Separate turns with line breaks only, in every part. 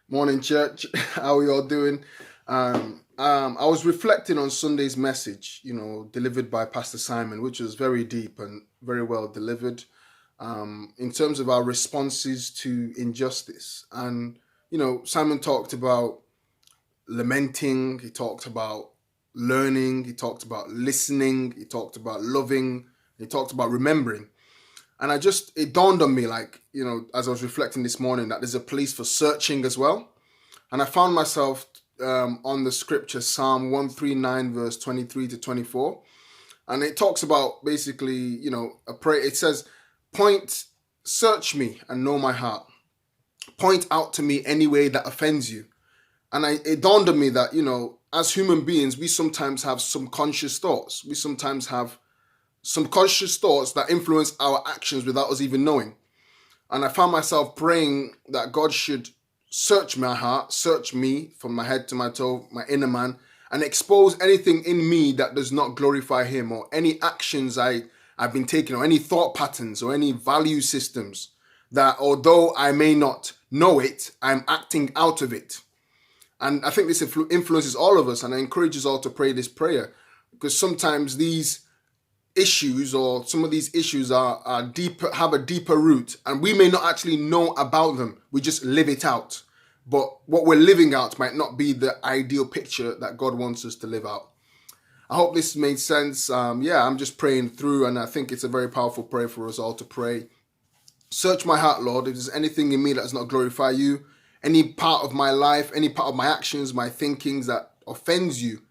Morning, church. How are you all doing? I was reflecting on Sunday's message, delivered by Pastor Simon, which was very deep and very well delivered, in terms of our responses to injustice. And, Simon talked about lamenting, he talked about learning, he talked about listening, he talked about loving, he talked about remembering. And it dawned on me, as I was reflecting this morning, that there's a place for searching as well. And I found myself on the scripture, Psalm 139, verse 23 to 24. And it talks about basically, a prayer. It says, search me and know my heart. Point out to me any way that offends you. And it dawned on me that, as human beings, we sometimes have subconscious thoughts. We sometimes have subconscious thoughts that influence our actions without us even knowing. And I found myself praying that God should search my heart, search me from my head to my toe, my inner man, and expose anything in me that does not glorify him, or any actions I've been taking, or any thought patterns or any value systems that, although I may not know it, I'm acting out of it. And I think this influences all of us, and I encourage us all to pray this prayer, because sometimes these issues, or some of these issues are deeper, have a deeper root, and we may not actually know about them. We just live it out. But what we're living out might not be the ideal picture that God wants us to live out. I hope this made sense. I'm just praying through, and I think it's a very powerful prayer for us all to pray. Search my heart, Lord. If there's anything in me that does not glorify you, any part of my life, any part of my actions, my thinkings that offends you,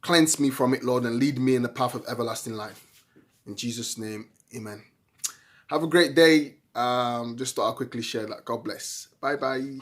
cleanse me from it, Lord, and lead me in the path of everlasting life. In Jesus' name, amen. Have a great day. Just thought I'll quickly share that. God bless. Bye-bye.